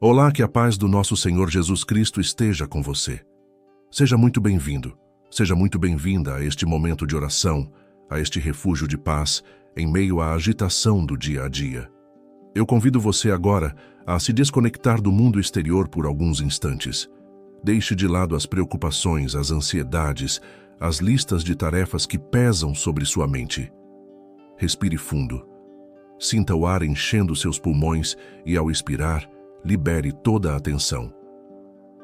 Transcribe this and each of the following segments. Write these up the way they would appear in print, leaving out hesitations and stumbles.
Olá, que a paz do nosso Senhor Jesus Cristo esteja com você. Seja muito bem-vindo, seja muito bem-vinda a este momento de oração, a este refúgio de paz em meio à agitação do dia a dia. Eu convido você agora a se desconectar do mundo exterior por alguns instantes. Deixe de lado as preocupações, as ansiedades, as listas de tarefas que pesam sobre sua mente. Respire fundo. Sinta o ar enchendo seus pulmões e, ao expirar, libere toda a atenção.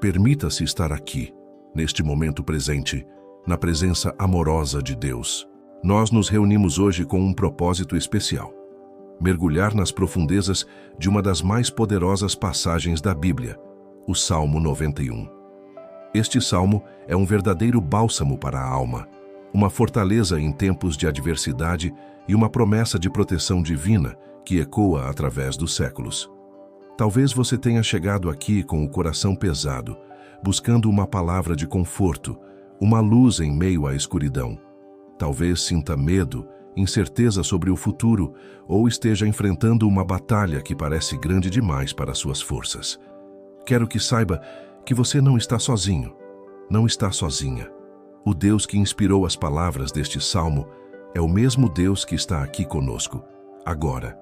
Permita-se estar aqui, neste momento presente, na presença amorosa de Deus. Nós nos reunimos hoje com um propósito especial: mergulhar nas profundezas de uma das mais poderosas passagens da Bíblia, o Salmo 91. Este salmo é um verdadeiro bálsamo para a alma, uma fortaleza em tempos de adversidade e uma promessa de proteção divina que ecoa através dos séculos. Talvez você tenha chegado aqui com o coração pesado, buscando uma palavra de conforto, uma luz em meio à escuridão. Talvez sinta medo, incerteza sobre o futuro, ou esteja enfrentando uma batalha que parece grande demais para suas forças. Quero que saiba que você não está sozinho, não está sozinha. O Deus que inspirou as palavras deste salmo é o mesmo Deus que está aqui conosco, agora,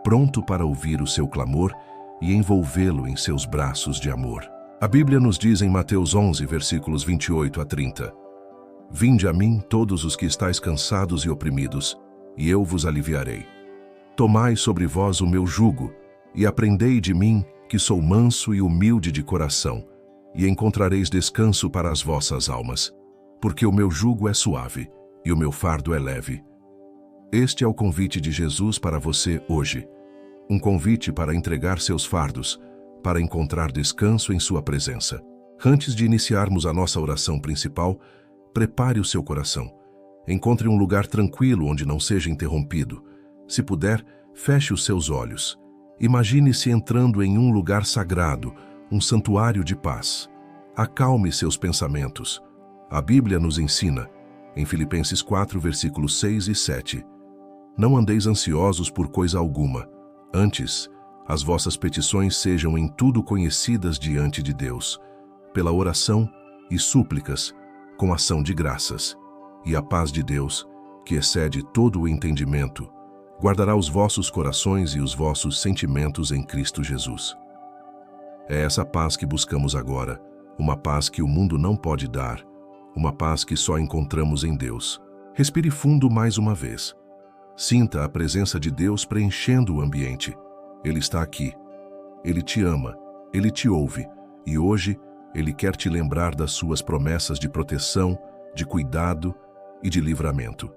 pronto para ouvir o seu clamor e envolvê-lo em seus braços de amor. A Bíblia nos diz em Mateus 11, versículos 28 a 30: Vinde a mim todos os que estáis cansados e oprimidos, e eu vos aliviarei. Tomai sobre vós o meu jugo, e aprendei de mim, que sou manso e humilde de coração, e encontrareis descanso para as vossas almas, porque o meu jugo é suave e o meu fardo é leve. Este é o convite de Jesus para você hoje. Um convite para entregar seus fardos, para encontrar descanso em sua presença. Antes de iniciarmos a nossa oração principal, prepare o seu coração. Encontre um lugar tranquilo onde não seja interrompido. Se puder, feche os seus olhos. Imagine-se entrando em um lugar sagrado, um santuário de paz. Acalme seus pensamentos. A Bíblia nos ensina, em Filipenses 4, versículos 6 e 7, Não andeis ansiosos por coisa alguma. Antes, as vossas petições sejam em tudo conhecidas diante de Deus, pela oração e súplicas, com ação de graças. E a paz de Deus, que excede todo o entendimento, guardará os vossos corações e os vossos sentimentos em Cristo Jesus. É essa paz que buscamos agora, uma paz que o mundo não pode dar, uma paz que só encontramos em Deus. Respire fundo mais uma vez. Sinta a presença de Deus preenchendo o ambiente. Ele está aqui. Ele te ama, Ele te ouve, e hoje Ele quer te lembrar das suas promessas de proteção, de cuidado e de livramento.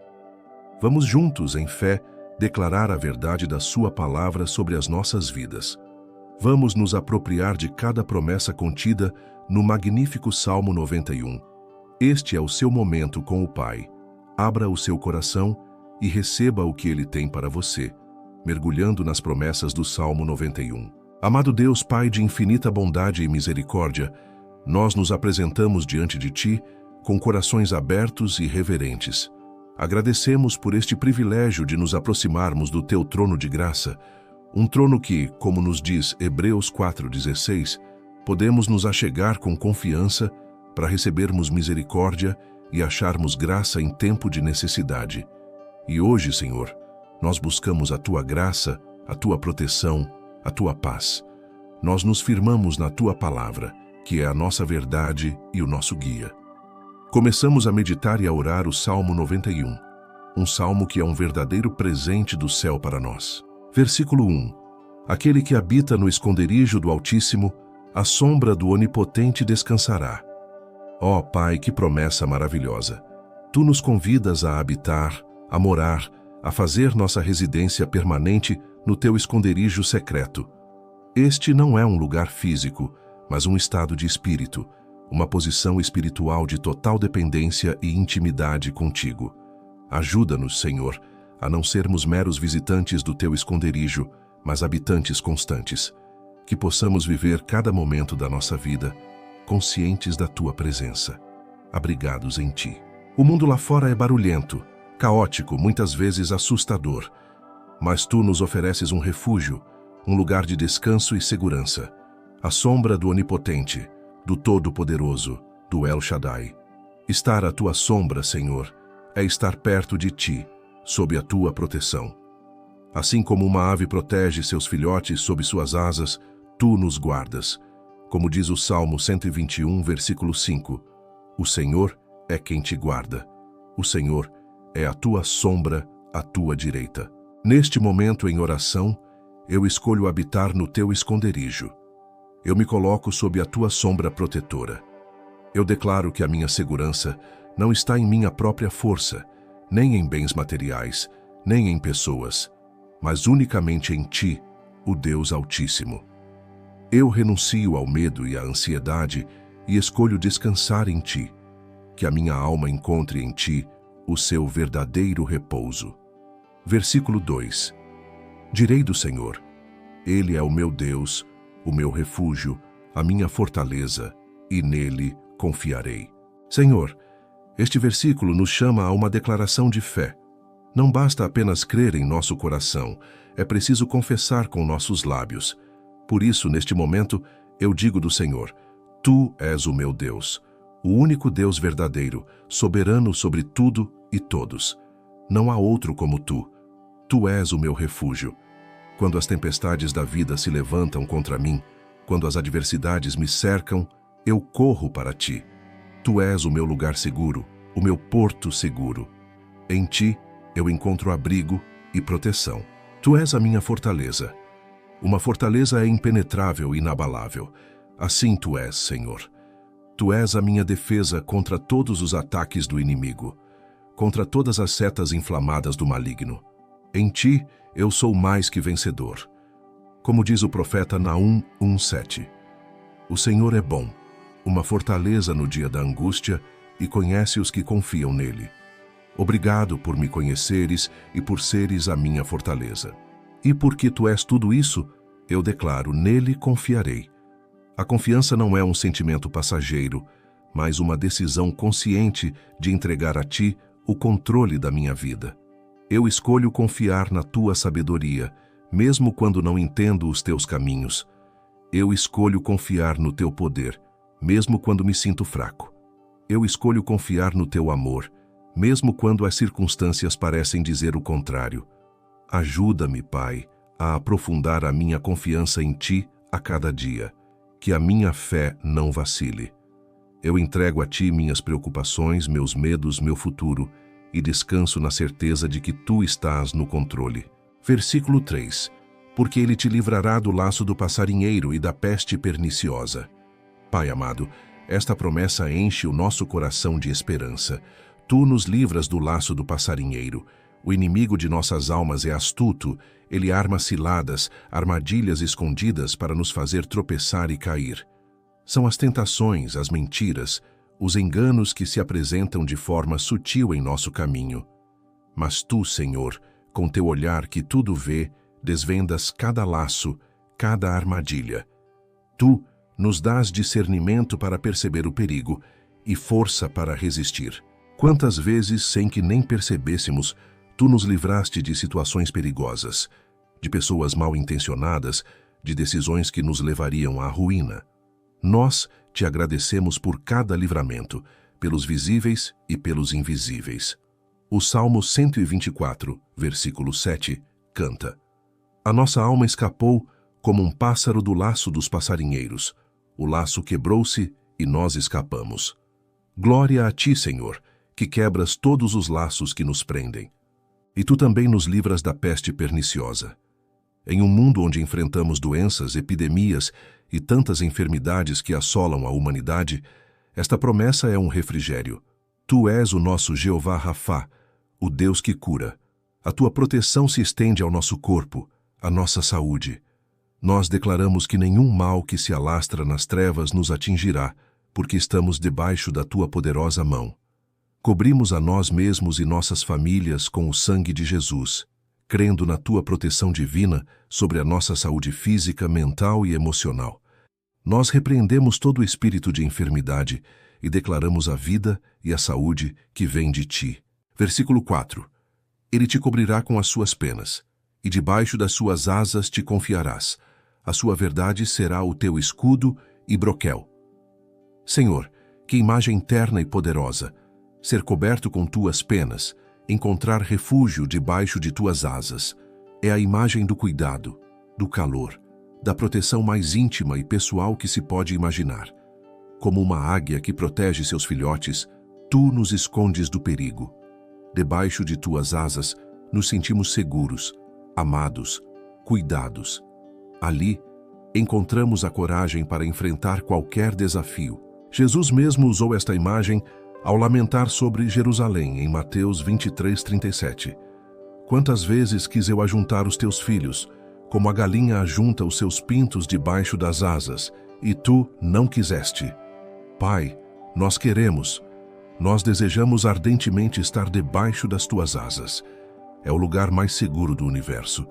Vamos juntos, em fé, declarar a verdade da sua palavra sobre as nossas vidas. Vamos nos apropriar de cada promessa contida no magnífico Salmo 91. Este é o seu momento com o Pai. Abra o seu coração e receba o que Ele tem para você, mergulhando nas promessas do Salmo 91. Amado Deus, Pai de infinita bondade e misericórdia, nós nos apresentamos diante de Ti com corações abertos e reverentes. Agradecemos por este privilégio de nos aproximarmos do Teu trono de graça, um trono que, como nos diz Hebreus 4,16, podemos nos achegar com confiança para recebermos misericórdia e acharmos graça em tempo de necessidade. E hoje, Senhor, nós buscamos a Tua graça, a Tua proteção, a Tua paz. Nós nos firmamos na Tua palavra, que é a nossa verdade e o nosso guia. Começamos a meditar e a orar o Salmo 91, um salmo que é um verdadeiro presente do céu para nós. Versículo 1. Aquele que habita no esconderijo do Altíssimo, à sombra do Onipotente descansará. Ó Pai, que promessa maravilhosa! Tu nos convidas a habitar, a morar, a fazer nossa residência permanente no Teu esconderijo secreto. Este não é um lugar físico, mas um estado de espírito, uma posição espiritual de total dependência e intimidade contigo. Ajuda-nos, Senhor, a não sermos meros visitantes do Teu esconderijo, mas habitantes constantes, que possamos viver cada momento da nossa vida, conscientes da Tua presença, abrigados em Ti. O mundo lá fora é barulhento, caótico, muitas vezes assustador, mas Tu nos ofereces um refúgio, um lugar de descanso e segurança. à sombra do Onipotente, do Todo-Poderoso, do El Shaddai. Estar à tua sombra, Senhor, é estar perto de ti, sob a tua proteção. Assim como uma ave protege seus filhotes sob suas asas, tu nos guardas. Como diz o Salmo 121, versículo 5, o Senhor é quem te guarda. O Senhor é a tua sombra à tua direita. Neste momento em oração, eu escolho habitar no teu esconderijo. Eu me coloco sob a tua sombra protetora. Eu declaro que a minha segurança não está em minha própria força, nem em bens materiais, nem em pessoas, mas unicamente em ti, o Deus Altíssimo. Eu renuncio ao medo e à ansiedade e escolho descansar em ti, que a minha alma encontre em ti o seu verdadeiro repouso. Versículo 2. Direi do Senhor: Ele é o meu Deus, o meu refúgio, a minha fortaleza, e nele confiarei. Senhor, este versículo nos chama a uma declaração de fé. Não basta apenas crer em nosso coração, é preciso confessar com nossos lábios. Por isso, neste momento, eu digo do Senhor: Tu és o meu Deus, o único Deus verdadeiro, soberano sobre tudo e todos. Não há outro como tu. Tu és o meu refúgio. Quando as tempestades da vida se levantam contra mim, quando as adversidades me cercam, eu corro para ti. Tu és o meu lugar seguro, o meu porto seguro. Em ti, eu encontro abrigo e proteção. Tu és a minha fortaleza. Uma fortaleza é impenetrável e inabalável. Assim tu és, Senhor. Tu és a minha defesa contra todos os ataques do inimigo, contra todas as setas inflamadas do maligno. Em ti, eu sou mais que vencedor. Como diz o profeta Naum 1:7. O Senhor é bom, uma fortaleza no dia da angústia, e conhece os que confiam nele. Obrigado por me conheceres e por seres a minha fortaleza. E porque tu és tudo isso, eu declaro: nele confiarei. A confiança não é um sentimento passageiro, mas uma decisão consciente de entregar a ti o controle da minha vida. Eu escolho confiar na tua sabedoria, mesmo quando não entendo os teus caminhos. Eu escolho confiar no teu poder, mesmo quando me sinto fraco. Eu escolho confiar no teu amor, mesmo quando as circunstâncias parecem dizer o contrário. Ajuda-me, Pai, a aprofundar a minha confiança em ti a cada dia, que a minha fé não vacile. Eu entrego a ti minhas preocupações, meus medos, meu futuro, e descanso na certeza de que tu estás no controle. Versículo 3. Porque ele te livrará do laço do passarinheiro e da peste perniciosa. Pai amado, esta promessa enche o nosso coração de esperança. Tu nos livras do laço do passarinheiro. O inimigo de nossas almas é astuto. Ele arma ciladas, armadilhas escondidas para nos fazer tropeçar e cair. São as tentações, as mentiras, os enganos que se apresentam de forma sutil em nosso caminho. Mas tu, Senhor, com teu olhar que tudo vê, desvendas cada laço, cada armadilha. Tu nos dás discernimento para perceber o perigo e força para resistir. Quantas vezes, sem que nem percebêssemos, tu nos livraste de situações perigosas, de pessoas mal intencionadas, de decisões que nos levariam à ruína. Nós te agradecemos por cada livramento, pelos visíveis e pelos invisíveis. O Salmo 124, versículo 7, canta: A nossa alma escapou como um pássaro do laço dos passarinheiros. O laço quebrou-se e nós escapamos. Glória a ti, Senhor, que quebras todos os laços que nos prendem. E tu também nos livras da peste perniciosa. Em um mundo onde enfrentamos doenças, epidemias e tantas enfermidades que assolam a humanidade, esta promessa é um refrigério. Tu és o nosso Jeová Rafá, o Deus que cura. A tua proteção se estende ao nosso corpo, à nossa saúde. Nós declaramos que nenhum mal que se alastra nas trevas nos atingirá, porque estamos debaixo da tua poderosa mão. Cobrimos a nós mesmos e nossas famílias com o sangue de Jesus, crendo na tua proteção divina sobre a nossa saúde física, mental e emocional. Nós repreendemos todo o espírito de enfermidade e declaramos a vida e a saúde que vem de ti. Versículo 4. Ele te cobrirá com as suas penas, e debaixo das suas asas te confiarás. A sua verdade será o teu escudo e broquel. Senhor, que imagem terna e poderosa, ser coberto com tuas penas, encontrar refúgio debaixo de tuas asas, é a imagem do cuidado, do calor, da proteção mais íntima e pessoal que se pode imaginar. Como uma águia que protege seus filhotes, tu nos escondes do perigo. Debaixo de tuas asas, nos sentimos seguros, amados, cuidados. Ali, encontramos a coragem para enfrentar qualquer desafio. Jesus mesmo usou esta imagem ao lamentar sobre Jerusalém, em Mateus 23:37. Quantas vezes quis eu ajuntar os teus filhos, como a galinha ajunta os seus pintos debaixo das asas, e tu não quiseste. Pai, nós queremos, nós desejamos ardentemente estar debaixo das tuas asas. É o lugar mais seguro do universo.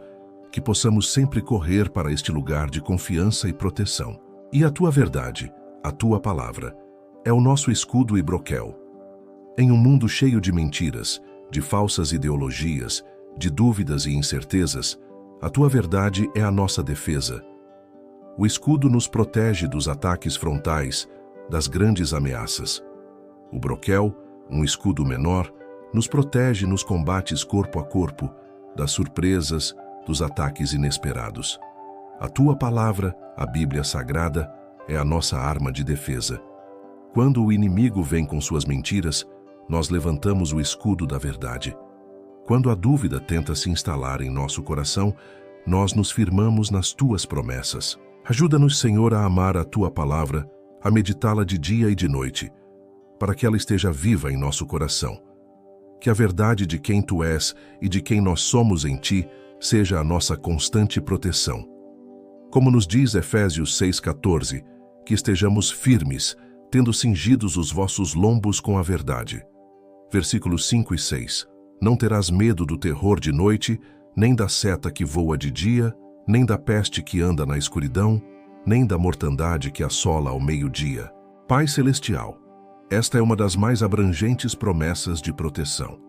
Que possamos sempre correr para este lugar de confiança e proteção. E a tua verdade, a tua palavra, é o nosso escudo e broquel. Em um mundo cheio de mentiras, de falsas ideologias, de dúvidas e incertezas, a tua verdade é a nossa defesa. O escudo nos protege dos ataques frontais, das grandes ameaças. O broquel, um escudo menor, nos protege nos combates corpo a corpo, das surpresas, dos ataques inesperados. A tua palavra, a Bíblia Sagrada, é a nossa arma de defesa. Quando o inimigo vem com suas mentiras, nós levantamos o escudo da verdade. Quando a dúvida tenta se instalar em nosso coração, nós nos firmamos nas tuas promessas. Ajuda-nos, Senhor, a amar a tua palavra, a meditá-la de dia e de noite, para que ela esteja viva em nosso coração. Que a verdade de quem tu és e de quem nós somos em ti seja a nossa constante proteção. Como nos diz Efésios 6,14, que estejamos firmes, tendo cingidos os vossos lombos com a verdade. Versículos 5 e 6. Não terás medo do terror de noite, nem da seta que voa de dia, nem da peste que anda na escuridão, nem da mortandade que assola ao meio-dia. Pai Celestial, esta é uma das mais abrangentes promessas de proteção.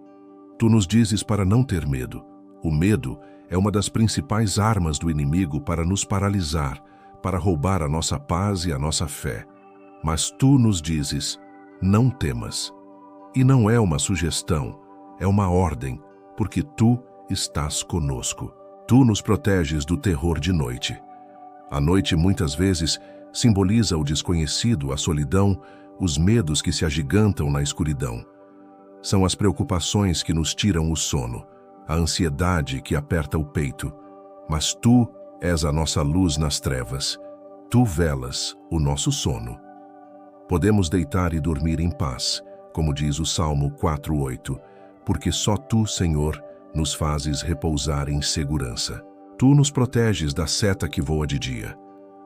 Tu nos dizes para não ter medo. O medo é uma das principais armas do inimigo para nos paralisar, para roubar a nossa paz e a nossa fé. Mas tu nos dizes, não temas. E não é uma sugestão, é uma ordem, porque tu estás conosco. Tu nos proteges do terror de noite. A noite muitas vezes simboliza o desconhecido, a solidão, os medos que se agigantam na escuridão. São as preocupações que nos tiram o sono, a ansiedade que aperta o peito. Mas tu és a nossa luz nas trevas. Tu velas o nosso sono. Podemos deitar e dormir em paz, como diz o Salmo 4:8, porque só tu, Senhor, nos fazes repousar em segurança. Tu nos proteges da seta que voa de dia.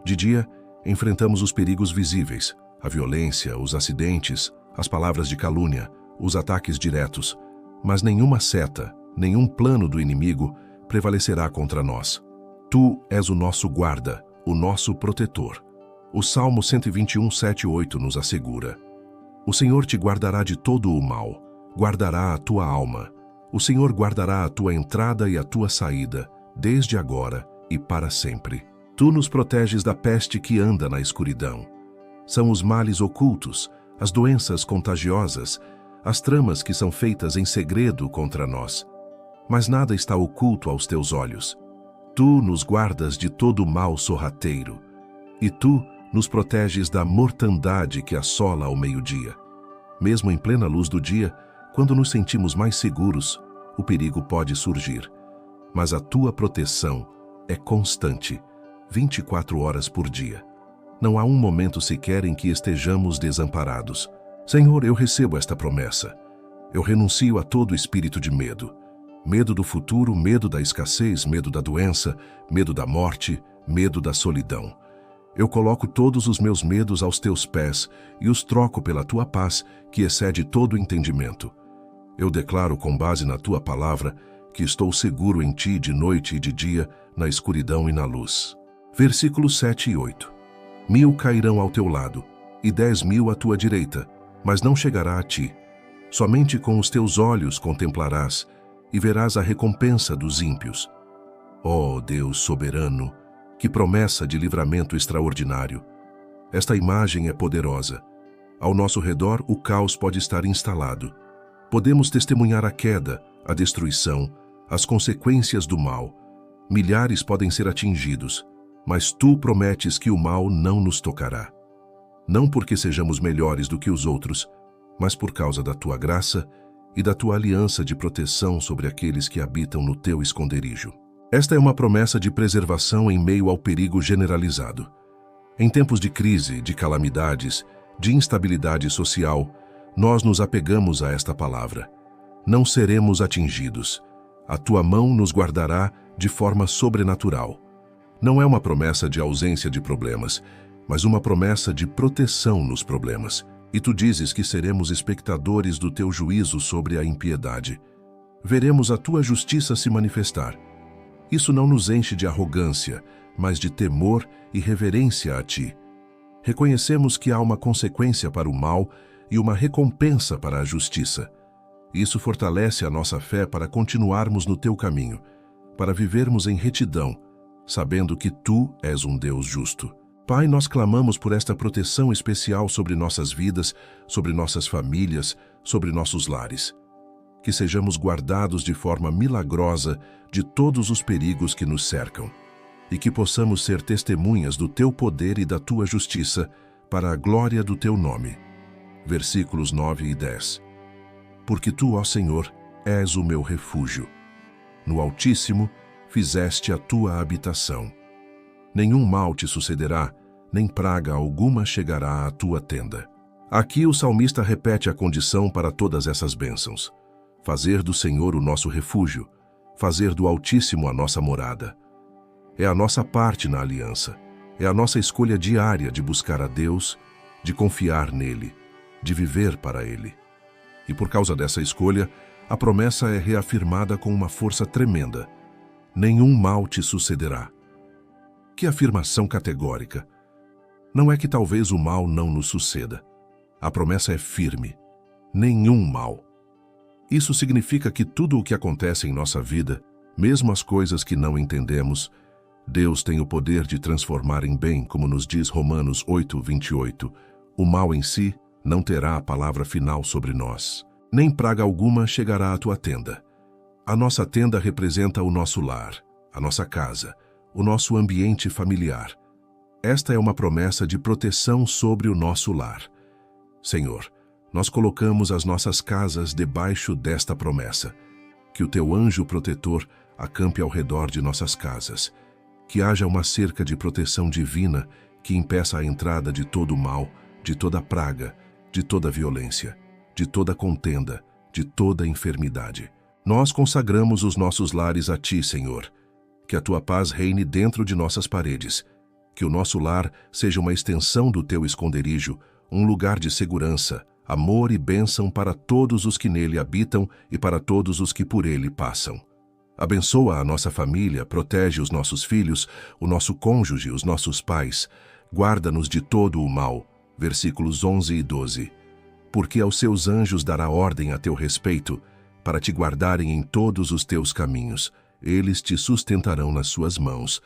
De dia, enfrentamos os perigos visíveis, a violência, os acidentes, as palavras de calúnia, os ataques diretos, mas nenhuma seta, nenhum plano do inimigo prevalecerá contra nós. Tu és o nosso guarda, o nosso protetor. O Salmo 121, 7 e 8 nos assegura. O Senhor te guardará de todo o mal, guardará a tua alma. O Senhor guardará a tua entrada e a tua saída, desde agora e para sempre. Tu nos proteges da peste que anda na escuridão. São os males ocultos, as doenças contagiosas, as tramas que são feitas em segredo contra nós. Mas nada está oculto aos teus olhos. Tu nos guardas de todo o mal sorrateiro, e tu nos proteges da mortandade que assola ao meio-dia. Mesmo em plena luz do dia, quando nos sentimos mais seguros, o perigo pode surgir. Mas a tua proteção é constante, 24 horas por dia. Não há um momento sequer em que estejamos desamparados. Senhor, eu recebo esta promessa. Eu renuncio a todo espírito de medo. Medo do futuro, medo da escassez, medo da doença, medo da morte, medo da solidão. Eu coloco todos os meus medos aos teus pés e os troco pela tua paz, que excede todo entendimento. Eu declaro com base na tua palavra que estou seguro em ti de noite e de dia, na escuridão e na luz. Versículos 7 e 8. 1000 cairão ao teu lado, e 10.000 à tua direita, mas não chegará a ti. Somente com os teus olhos contemplarás, e verás a recompensa dos ímpios. Ó Deus soberano, Que promessa de livramento extraordinário! Esta imagem é poderosa. Ao nosso redor, o caos pode estar instalado. Podemos testemunhar a queda, a destruição, as consequências do mal. Milhares podem ser atingidos, mas tu prometes que o mal não nos tocará. Não porque sejamos melhores do que os outros, mas por causa da tua graça e da tua aliança de proteção sobre aqueles que habitam no teu esconderijo. Esta é uma promessa de preservação em meio ao perigo generalizado. Em tempos de crise, de calamidades, de instabilidade social, nós nos apegamos a esta palavra. Não seremos atingidos. A tua mão nos guardará de forma sobrenatural. Não é uma promessa de ausência de problemas, mas uma promessa de proteção nos problemas. E tu dizes que seremos espectadores do teu juízo sobre a impiedade. Veremos a tua justiça se manifestar. Isso não nos enche de arrogância, mas de temor e reverência a ti. Reconhecemos que há uma consequência para o mal e uma recompensa para a justiça. Isso fortalece a nossa fé para continuarmos no teu caminho, para vivermos em retidão, sabendo que tu és um Deus justo. Pai, nós clamamos por esta proteção especial sobre nossas vidas, sobre nossas famílias, sobre nossos lares. Que sejamos guardados de forma milagrosa de todos os perigos que nos cercam, e que possamos ser testemunhas do teu poder e da tua justiça para a glória do teu nome. Versículos 9 e 10. Porque tu, ó Senhor, és o meu refúgio. No Altíssimo fizeste a tua habitação. Nenhum mal te sucederá, nem praga alguma chegará à tua tenda. Aqui o salmista repete a condição para todas essas bênçãos. Fazer do Senhor o nosso refúgio, fazer do Altíssimo a nossa morada. É a nossa parte na aliança, é a nossa escolha diária de buscar a Deus, de confiar nele, de viver para ele. E por causa dessa escolha, a promessa é reafirmada com uma força tremenda. Nenhum mal te sucederá. Que afirmação categórica! Não é que talvez o mal não nos suceda. A promessa é firme. Nenhum mal. Isso significa que tudo o que acontece em nossa vida, mesmo as coisas que não entendemos, Deus tem o poder de transformar em bem, como nos diz Romanos 8:28. O mal em si não terá a palavra final sobre nós. Nem praga alguma chegará à tua tenda. A nossa tenda representa o nosso lar, a nossa casa, o nosso ambiente familiar. Esta é uma promessa de proteção sobre o nosso lar. Senhor, nós colocamos as nossas casas debaixo desta promessa. Que o teu anjo protetor acampe ao redor de nossas casas. Que haja uma cerca de proteção divina que impeça a entrada de todo o mal, de toda praga, de toda violência, de toda contenda, de toda enfermidade. Nós consagramos os nossos lares a ti, Senhor. Que a tua paz reine dentro de nossas paredes. Que o nosso lar seja uma extensão do teu esconderijo, um lugar de segurança, amor e bênção para todos os que nele habitam e para todos os que por ele passam. Abençoa a nossa família, protege os nossos filhos, o nosso cônjuge, os nossos pais. Guarda-nos de todo o mal. Versículos 11 e 12. Porque aos seus anjos dará ordem a teu respeito, para te guardarem em todos os teus caminhos. Eles te sustentarão nas suas mãos,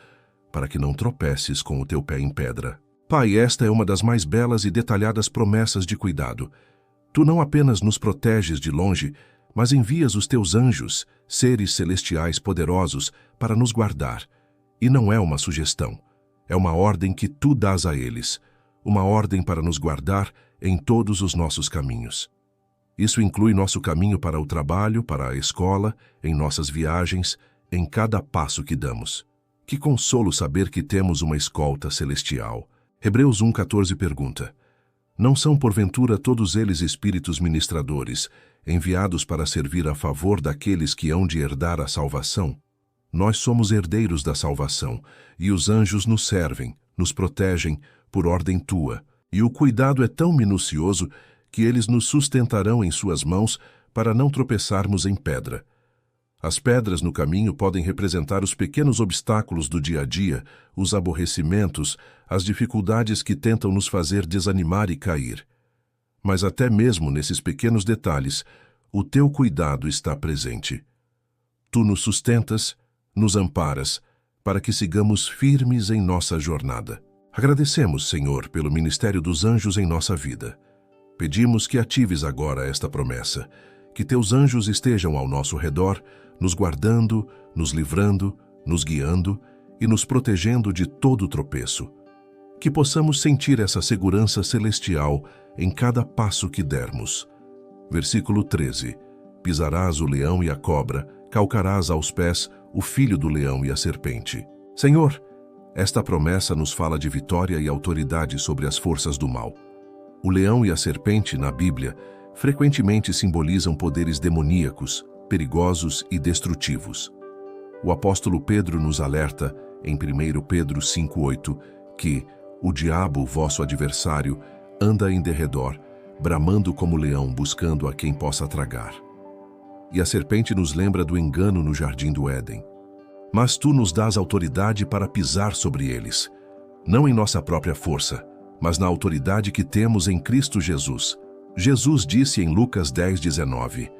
para que não tropeces com o teu pé em pedra. Pai, esta é uma das mais belas e detalhadas promessas de cuidado. Tu não apenas nos proteges de longe, mas envias os teus anjos, seres celestiais poderosos, para nos guardar. E não é uma sugestão, é uma ordem que tu dás a eles, uma ordem para nos guardar em todos os nossos caminhos. Isso inclui nosso caminho para o trabalho, para a escola, em nossas viagens, em cada passo que damos. Que consolo saber que temos uma escolta celestial. Hebreus 1:14 pergunta: não são porventura todos eles espíritos ministradores, enviados para servir a favor daqueles que hão de herdar a salvação? Nós somos herdeiros da salvação, e os anjos nos servem, nos protegem, por ordem tua, e o cuidado é tão minucioso que eles nos sustentarão em suas mãos para não tropeçarmos em pedra. As pedras no caminho podem representar os pequenos obstáculos do dia a dia, os aborrecimentos, as dificuldades que tentam nos fazer desanimar e cair. Mas até mesmo nesses pequenos detalhes, o teu cuidado está presente. Tu nos sustentas, nos amparas, para que sigamos firmes em nossa jornada. Agradecemos, Senhor, pelo ministério dos anjos em nossa vida. Pedimos que atives agora esta promessa, que teus anjos estejam ao nosso redor, nos guardando, nos livrando, nos guiando e nos protegendo de todo tropeço. Que possamos sentir essa segurança celestial em cada passo que dermos. Versículo 13. Pisarás o leão e a cobra, calcarás aos pés o filho do leão e a serpente. Senhor, esta promessa nos fala de vitória e autoridade sobre as forças do mal. O leão e a serpente, na Bíblia, frequentemente simbolizam poderes demoníacos, perigosos e destrutivos. O apóstolo Pedro nos alerta, em 1 Pedro 5,8, que o diabo, vosso adversário, anda em derredor, bramando como leão, buscando a quem possa tragar. E a serpente nos lembra do engano no jardim do Éden. Mas tu nos dás autoridade para pisar sobre eles, não em nossa própria força, mas na autoridade que temos em Cristo Jesus. Jesus disse em Lucas 10:19,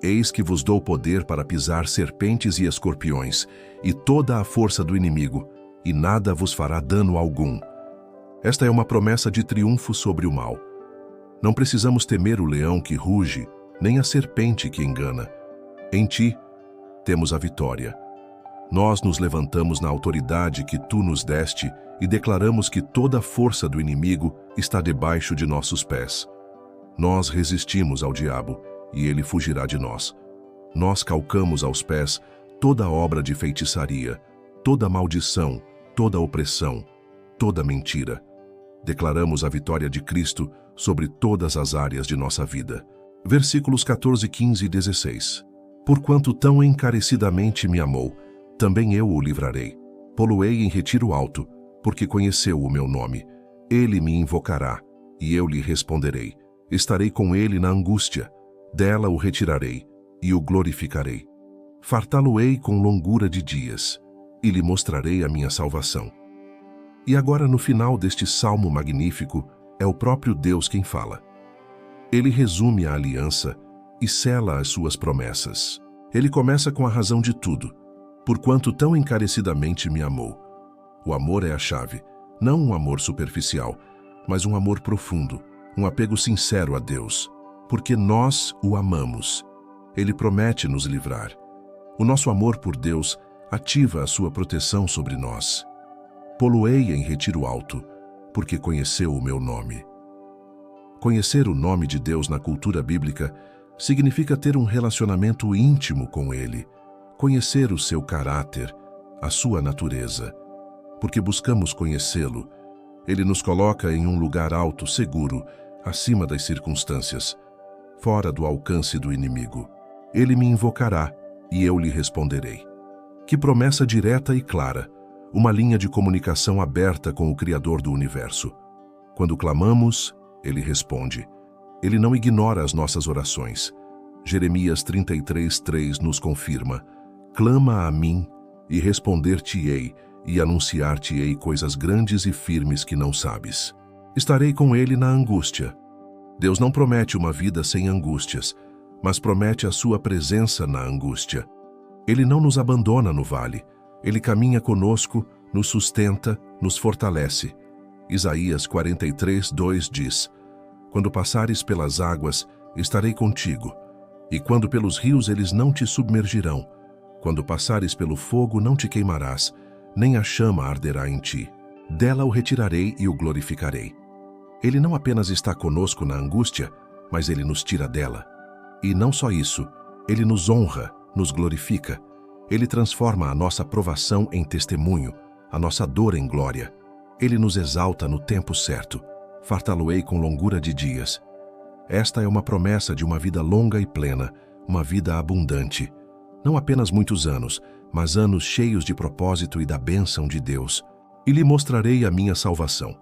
Eis que vos dou poder para pisar serpentes e escorpiões, e toda a força do inimigo, e nada vos fará dano algum. Esta é uma promessa de triunfo sobre o mal. Não precisamos temer o leão que ruge, nem a serpente que engana. Em ti, temos a vitória. Nós nos levantamos na autoridade que tu nos deste e declaramos que toda a força do inimigo está debaixo de nossos pés. Nós resistimos ao diabo e ele fugirá de nós. Nós calcamos aos pés toda obra de feitiçaria, toda maldição, toda opressão, toda mentira. Declaramos a vitória de Cristo sobre todas as áreas de nossa vida. Versículos 14, 15 e 16. Porquanto tão encarecidamente me amou, também eu o livrarei. Pô-lo-ei em retiro alto, porque conheceu o meu nome. Ele me invocará, e eu lhe responderei. Estarei com ele na angústia. Dela o retirarei, e o glorificarei. Fartá-lo-ei com longura de dias, e lhe mostrarei a minha salvação. E agora, no final deste salmo magnífico, é o próprio Deus quem fala. Ele resume a aliança e sela as suas promessas. Ele começa com a razão de tudo. Porquanto tão encarecidamente me amou. O amor é a chave, não um amor superficial, mas um amor profundo, um apego sincero a Deus, porque nós o amamos. Ele promete nos livrar. O nosso amor por Deus ativa a sua proteção sobre nós. Pô-lo-ei em retiro alto, porque conheceu o meu nome. Conhecer o nome de Deus na cultura bíblica significa ter um relacionamento íntimo com Ele, conhecer o seu caráter, a sua natureza. Porque buscamos conhecê-lo, Ele nos coloca em um lugar alto, seguro, acima das circunstâncias, fora do alcance do inimigo. Ele me invocará e eu lhe responderei. Que promessa direta e clara, uma linha de comunicação aberta com o Criador do universo. Quando clamamos, Ele responde. Ele não ignora as nossas orações. Jeremias 33:3 nos confirma: Clama a mim, e responder-te-ei, e anunciar-te-ei coisas grandes e firmes que não sabes. Estarei com ele na angústia. Deus não promete uma vida sem angústias, mas promete a sua presença na angústia. Ele não nos abandona no vale. Ele caminha conosco, nos sustenta, nos fortalece. Isaías 43:2 diz: Quando passares pelas águas, estarei contigo, e quando pelos rios eles não te submergirão. Quando passares pelo fogo, não te queimarás, nem a chama arderá em ti. Dela o retirarei e o glorificarei. Ele não apenas está conosco na angústia, mas ele nos tira dela. E não só isso, ele nos honra, nos glorifica. Ele transforma a nossa provação em testemunho, a nossa dor em glória. Ele nos exalta no tempo certo. Fartá-lo-ei com longura de dias. Esta é uma promessa de uma vida longa e plena, uma vida abundante. Não apenas muitos anos, mas anos cheios de propósito e da bênção de Deus. E lhe mostrarei a minha salvação.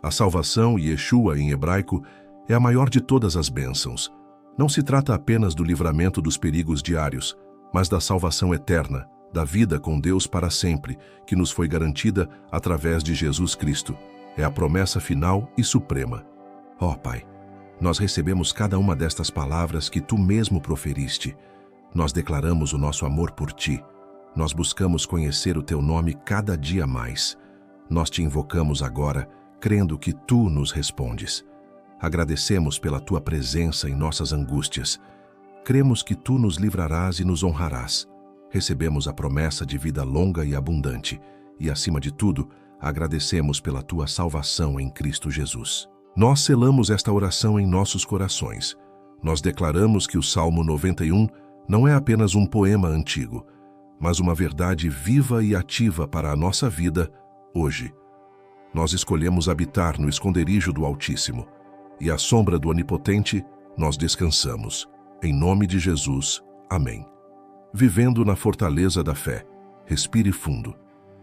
A salvação, Yeshua em hebraico, é a maior de todas as bênçãos. Não se trata apenas do livramento dos perigos diários, mas da salvação eterna, da vida com Deus para sempre, que nos foi garantida através de Jesus Cristo. É a promessa final e suprema. Ó Pai, nós recebemos cada uma destas palavras que Tu mesmo proferiste. Nós declaramos o nosso amor por Ti. Nós buscamos conhecer o Teu nome cada dia mais. Nós te invocamos agora, crendo que Tu nos respondes. Agradecemos pela Tua presença em nossas angústias. Cremos que Tu nos livrarás e nos honrarás. Recebemos a promessa de vida longa e abundante e, acima de tudo, agradecemos pela Tua salvação em Cristo Jesus. Nós selamos esta oração em nossos corações. Nós declaramos que o Salmo 91 não é apenas um poema antigo, mas uma verdade viva e ativa para a nossa vida hoje. Nós escolhemos habitar no esconderijo do Altíssimo e à sombra do Onipotente nós descansamos. Em nome de Jesus. Amém. Vivendo na fortaleza da fé, respire fundo.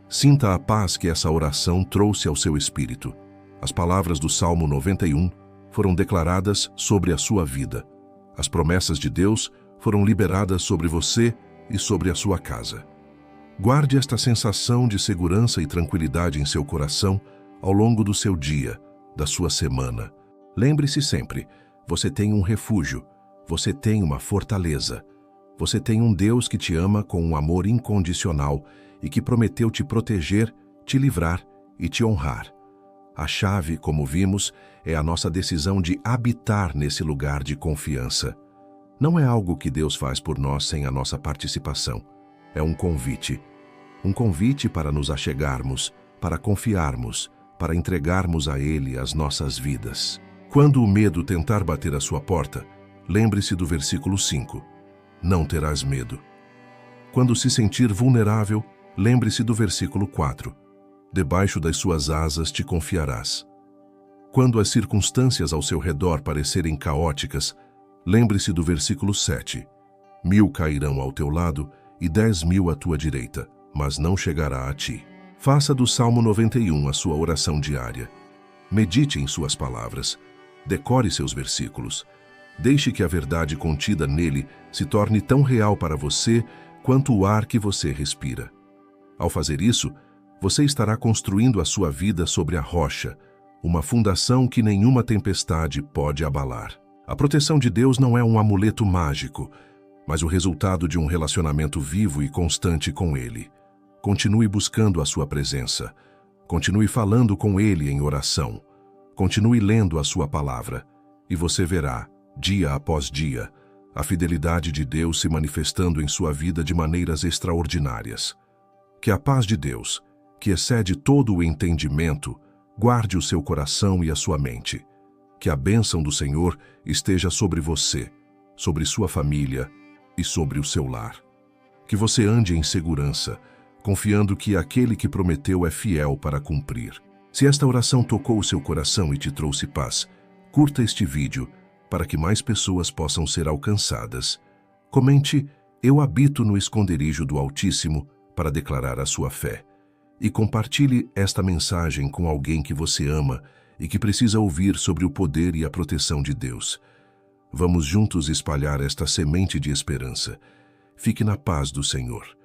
Sinta a paz que essa oração trouxe ao seu espírito. As palavras do Salmo 91 foram declaradas sobre a sua vida. As promessas de Deus foram liberadas sobre você e sobre a sua casa. Guarde esta sensação de segurança e tranquilidade em seu coração ao longo do seu dia, da sua semana. Lembre-se sempre, você tem um refúgio, você tem uma fortaleza. Você tem um Deus que te ama com um amor incondicional e que prometeu te proteger, te livrar e te honrar. A chave, como vimos, é a nossa decisão de habitar nesse lugar de confiança. Não é algo que Deus faz por nós sem a nossa participação. É um convite. Um convite para nos achegarmos, para confiarmos, para entregarmos a Ele as nossas vidas. Quando o medo tentar bater à sua porta, lembre-se do versículo 5. Não terás medo. Quando se sentir vulnerável, lembre-se do versículo 4. Debaixo das suas asas te confiarás. Quando as circunstâncias ao seu redor parecerem caóticas, lembre-se do versículo 7. 1000 cairão ao teu lado e 10.000 à tua direita, mas não chegará a ti. Faça do Salmo 91 a sua oração diária. Medite em suas palavras. Decore seus versículos. Deixe que a verdade contida nele se torne tão real para você quanto o ar que você respira. Ao fazer isso, você estará construindo a sua vida sobre a rocha, uma fundação que nenhuma tempestade pode abalar. A proteção de Deus não é um amuleto mágico, mas o resultado de um relacionamento vivo e constante com Ele. Continue buscando a sua presença. Continue falando com Ele em oração. Continue lendo a sua palavra. E você verá, dia após dia, a fidelidade de Deus se manifestando em sua vida de maneiras extraordinárias. Que a paz de Deus, que excede todo o entendimento, guarde o seu coração e a sua mente. Que a bênção do Senhor esteja sobre você, sobre sua família e sobre o seu lar. Que você ande em segurança, confiando que aquele que prometeu é fiel para cumprir. Se esta oração tocou o seu coração e te trouxe paz, curta este vídeo para que mais pessoas possam ser alcançadas. Comente, eu habito no esconderijo do Altíssimo para declarar a sua fé. E compartilhe esta mensagem com alguém que você ama e que precisa ouvir sobre o poder e a proteção de Deus. Vamos juntos espalhar esta semente de esperança. Fique na paz do Senhor.